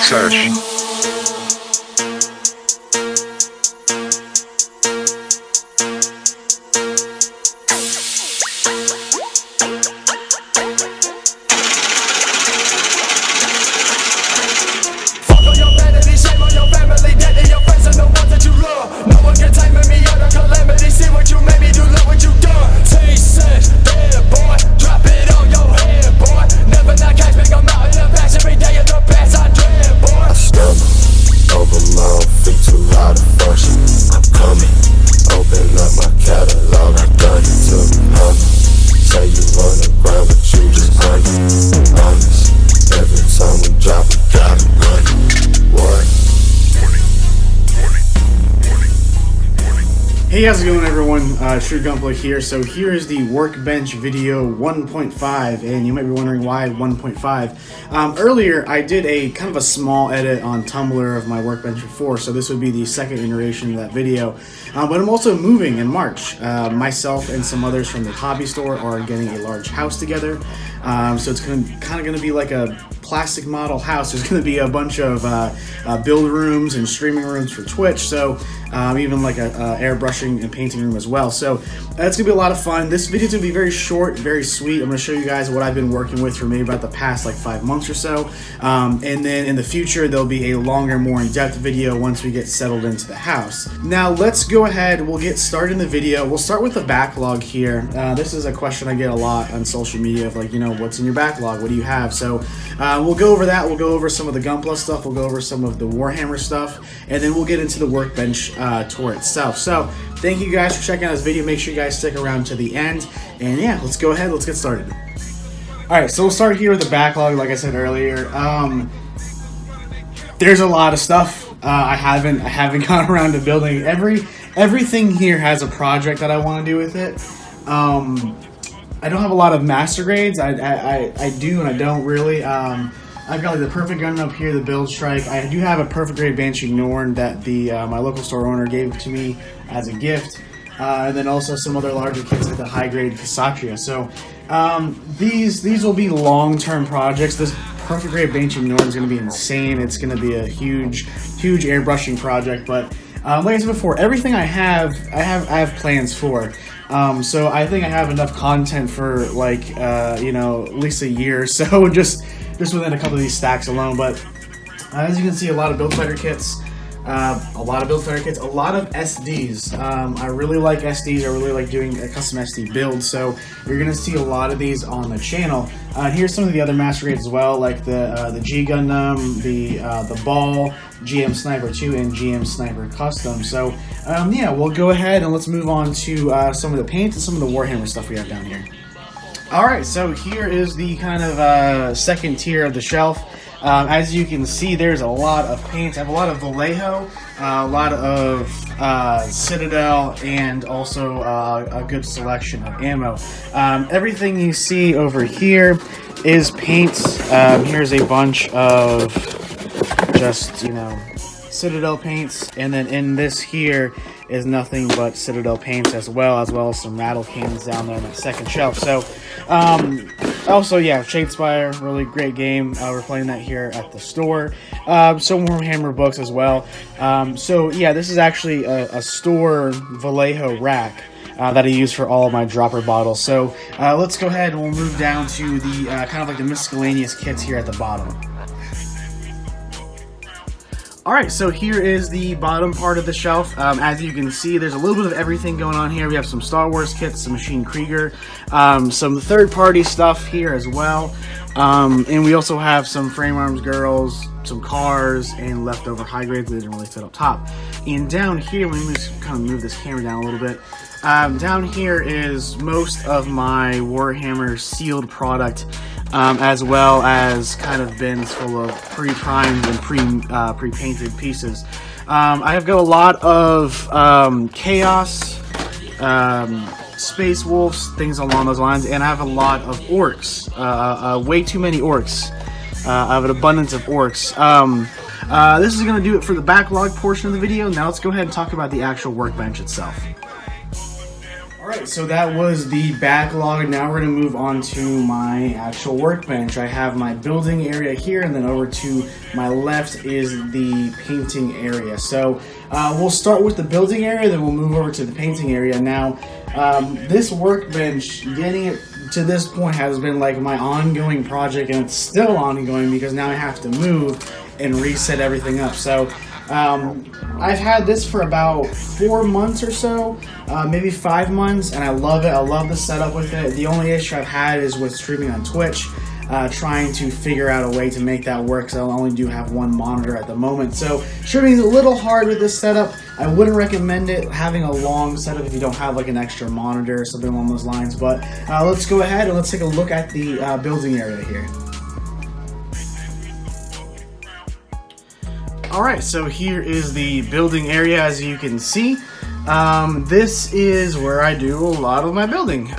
Search. Hey, how's it going, everyone? TrueGunpla here. So here is the Workbench video 1.5, and you might be wondering why 1.5. Earlier, I did a kind of a small edit on Tumblr of my Workbench before, so this would be the second iteration of that video. But I'm also moving in March. Myself and some others from the hobby store are getting a large house together. So it's kind of going to be like a plastic model house. There's going to be a bunch of build rooms and streaming rooms for Twitch, so even like a airbrushing and painting room as well. So it's gonna be a lot of fun. This video is gonna be very short, very sweet. I'm gonna show you guys what I've been working with for maybe about the past like 5 months or so, and then in the future there'll be a longer, more in-depth video once we get settled into the house. Now let's go ahead, we'll get started in the video. We'll start with the backlog here. This is a question I get a lot on social media of like, you know, what's in your backlog, what do you have? So we'll go over that, we'll go over some of the Gunpla stuff, we'll go over some of the Warhammer stuff, and then we'll get into the Workbench tour itself. So thank you guys for checking out this video. Make sure you guys stick around to the end, and yeah, let's go ahead, let's get started. Alright, so we'll start here with the backlog. Like I said earlier, there's a lot of stuff. I haven't gone around to building. Everything here has a project that I want to do with it. I don't have a lot of master grades. I do and I don't really. I've got like the perfect gun up here, the build strike. I do have a perfect grade Banshee Norn that the my local store owner gave to me as a gift, and then also some other larger kits like the high grade Cassatria. So these will be long-term projects. This perfect grade Banshee Norn is going to be insane. It's going to be a huge airbrushing project. But like I said before, everything I have plans for. So I think I have enough content for like you know, at least a year or so, just within a couple of these stacks alone. But as you can see, a lot of build fighter kits, a lot of SDs. I really like SDs. I really like doing a custom SD build, so you're gonna see a lot of these on the channel. Here's some of the other master grades as well, like the G Gundam, the Ball, GM Sniper 2, and GM Sniper Custom. So yeah, we'll go ahead and let's move on to some of the paint and some of the Warhammer stuff we have down here. Alright, so here is the kind of second tier of the shelf. As you can see, there's a lot of paints. I have a lot of Vallejo, a lot of Citadel, and also a good selection of ammo. Everything you see over here is paints. Here's a bunch of just, you know, Citadel paints, and then in this here is nothing but Citadel paints as well as some rattle cans down there on that second shelf. So also, yeah, Shadespire, really great game. We're playing that here at the store. Some Warhammer books as well. So yeah, this is actually a store Vallejo rack that I use for all of my dropper bottles. So let's go ahead and we'll move down to the kind of like the miscellaneous kits here at the bottom. Alright, so here is the bottom part of the shelf. As you can see, there's a little bit of everything going on here. We have some Star Wars kits, some Machine Krieger, some third-party stuff here as well. And we also have some Frame Arms Girls, some cars, and leftover high grades that didn't really fit up top. And down here, let me just kind of move this camera down a little bit. Down here is most of my Warhammer sealed product, as well as kind of bins full of pre-primed and pre-painted pieces. I have got a lot of Chaos, Space Wolves, things along those lines, and I have a lot of Orcs, way too many Orcs. I have an abundance of Orcs. This is going to do it for the backlog portion of the video. Now let's go ahead and talk about the actual Workbench itself. Alright, so that was the backlog. Now we're going to move on to my actual workbench. I have my building area here, and then over to my left is the painting area. So we'll start with the building area, then we'll move over to the painting area. Now, this workbench, getting it to this point has been like my ongoing project, and it's still ongoing because now I have to move and reset everything up. So I've had this for about 4 months or so, maybe 5 months, and I love it. I love the setup with it. The only issue I've had is with streaming on Twitch, trying to figure out a way to make that work, because I only do have one monitor at the moment. So streaming is a little hard with this setup. I wouldn't recommend it having a long setup if you don't have like an extra monitor or something along those lines. But let's go ahead and let's take a look at the building area here. Alright, so here is the building area. As you can see, this is where I do a lot of my building.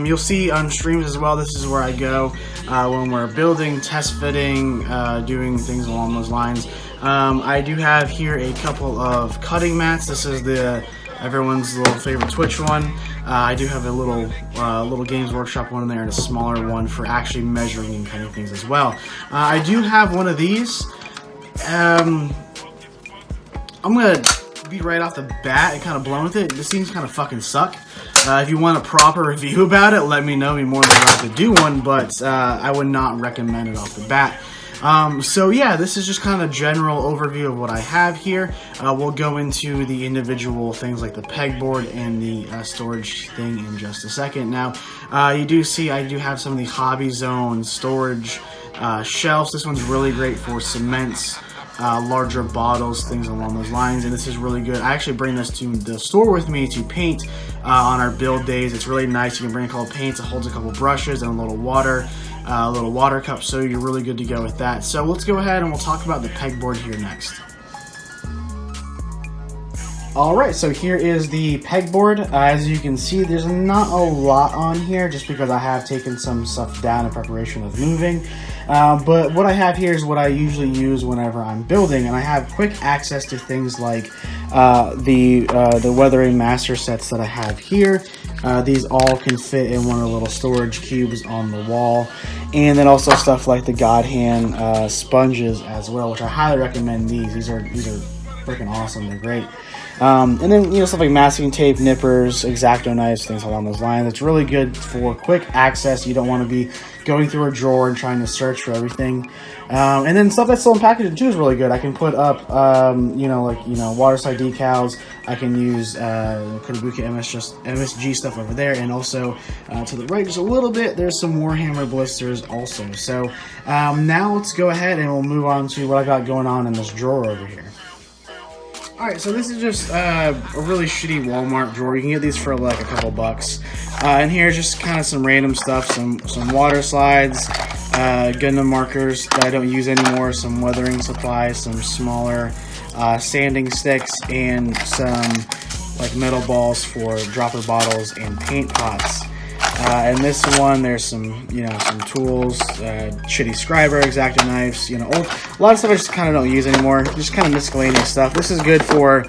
You'll see on streams as well, this is where I go when we're building, test fitting, doing things along those lines. I do have here a couple of cutting mats. This is everyone's little favorite Twitch one. I do have a little Games Workshop one in there and a smaller one for actually measuring and cutting things as well. I do have one of these. I'm gonna be right off the bat and kind of blown with it. This thing's kind of fucking suck. If you want a proper review about it, let me know. Be more than glad to do one, but I would not recommend it off the bat. So yeah, this is just kind of a general overview of what I have here. We'll go into the individual things like the pegboard and the storage thing in just a second. Now, you do see I do have some of the hobby zone storage shelves. This one's really great for cements, larger bottles, things along those lines, and this is really good. I actually bring this to the store with me to paint on our build days. It's really nice. You can bring a couple paints. It holds a couple brushes and a little water cup, so you're really good to go with that. So let's go ahead and we'll talk about the pegboard here next. Alright, so here is the pegboard. As you can see, there's not a lot on here just because I have taken some stuff down in preparation of moving. But what I have here is what I usually use whenever I'm building, and I have quick access to things like the weathering master sets that I have here. These all can fit in one of the little storage cubes on the wall, and then also stuff like the God Hand sponges as well, which I highly recommend. These are freaking awesome. They're great. And then, stuff like masking tape, nippers, X-Acto knives, things along those lines. It's really good for quick access. You don't want to be going through a drawer and trying to search for everything. And then stuff that's still in packaging too is really good. I can put up, waterside decals. I can use Kotobuki MSG stuff over there, and also to the right just a little bit, there's some Warhammer blisters also. So now let's go ahead and we'll move on to what I got going on in this drawer over here. Alright, so this is just a really shitty Walmart drawer. You can get these for like a couple bucks. And here's just kind of some random stuff, some water slides, Gundam markers that I don't use anymore, some weathering supplies, some smaller sanding sticks, and some like metal balls for dropper bottles and paint pots. And this one, there's some tools, shitty scriber, X-Acto knives, a lot of stuff I just kind of don't use anymore, just kind of miscellaneous stuff. This is good for,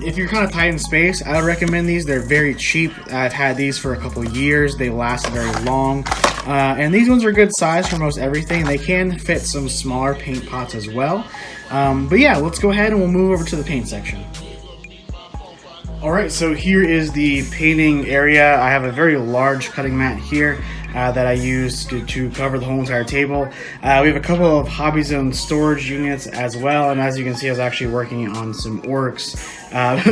if you're kind of tight in space, I would recommend these. They're very cheap. I've had these for a couple years. They last very long. And these ones are good size for most everything. They can fit some smaller paint pots as well. But yeah, let's go ahead and we'll move over to the paint section. Alright, so here is the painting area. I have a very large cutting mat here that I use to cover the whole entire table. We have a couple of Hobby Zone storage units as well, and as you can see, I was actually working on some orcs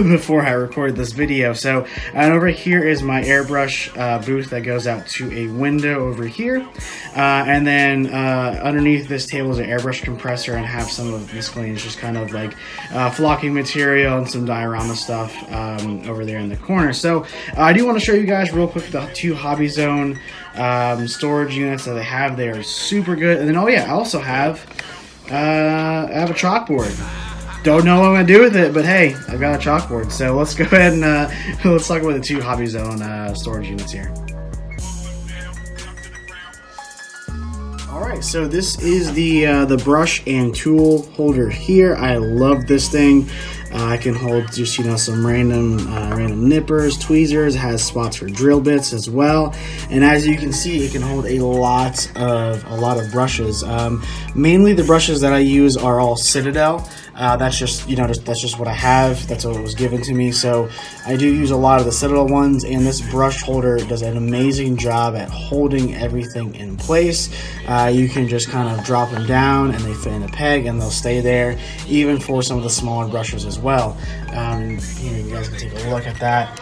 before I recorded this video. So, and over here is my airbrush booth that goes out to a window over here. And then underneath this table is an airbrush compressor, and have some of miscellaneous just kind of like flocking material and some diorama stuff over there in the corner. So I do want to show you guys real quick the two Hobby Zone storage units that they have. They are super good. And then, oh yeah, I also have I have a chalkboard. Don't know what I'm gonna do with it, but hey, I've got a chalkboard. So let's go ahead and let's talk about the two Hobby Zone storage units here. Alright, so this is the brush and tool holder here. I love this thing. I can hold just, you know, some random nippers, tweezers. It has spots for drill bits as well. And as you can see, it can hold a lot of brushes. Mainly the brushes that I use are all Citadel. That's just, you know, that's just what I have. That's what was given to me. So I do use a lot of the Citadel ones, and this brush holder does an amazing job at holding everything in place. You can just kind of drop them down and they fit in a peg and they'll stay there, even for some of the smaller brushes as well. Here, you guys can take a look at that.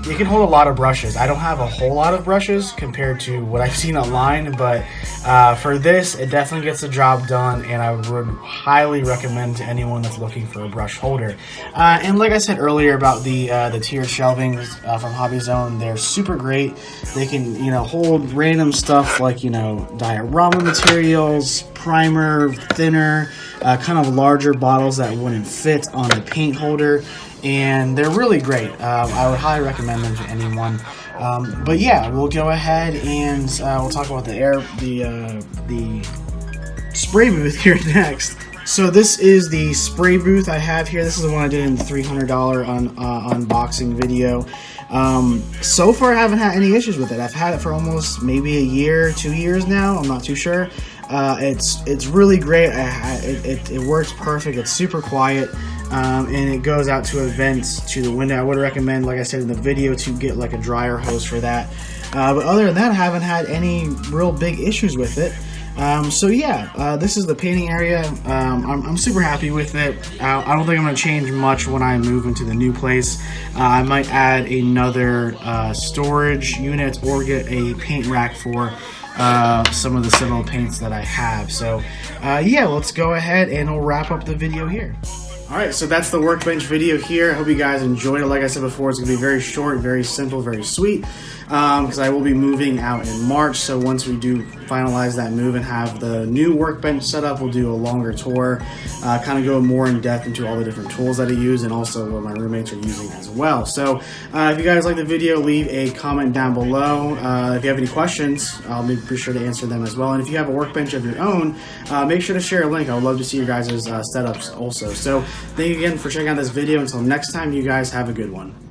It can hold a lot of brushes. I don't have a whole lot of brushes compared to what I've seen online, but for this, it definitely gets the job done, and I would highly recommend to anyone that's looking for a brush holder. And like I said earlier about the tiered shelvings from Hobby Zone, they're super great. They can, you know, hold random stuff like, you know, diorama materials, primer, thinner, kind of larger bottles that wouldn't fit on a paint holder. And they're really great. I would highly recommend them to anyone. But yeah, we'll go ahead and we'll talk about the spray booth here next. So this is the spray booth I have here. This is the one I did in the $300 unboxing video. So far I haven't had any issues with it. I've had it for almost maybe a year, 2 years now. I'm not too sure. It's really great. It works perfect. It's super quiet. And it goes out to a vent to the window. I would recommend, like I said in the video, to get like a dryer hose for that. But other than that, I haven't had any real big issues with it. So yeah, this is the painting area. I'm super happy with it. I don't think I'm going to change much when I move into the new place. I might add another storage unit or get a paint rack for some of the Citadel paints that I have. So yeah, let's go ahead and we'll wrap up the video here. Alright, so that's the Workbench video here. I hope you guys enjoyed it. Like I said before, it's going to be very short, very simple, very sweet, because I will be moving out in March. So once we do finalize that move and have the new Workbench set up, we'll do a longer tour, kind of go more in depth into all the different tools that I use and also what my roommates are using as well. So if you guys like the video, leave a comment down below. If you have any questions, I'll be sure to answer them as well. And if you have a Workbench of your own, make sure to share a link. I would love to see your guys' setups also. So thank you again for checking out this video. Until next time, you guys have a good one.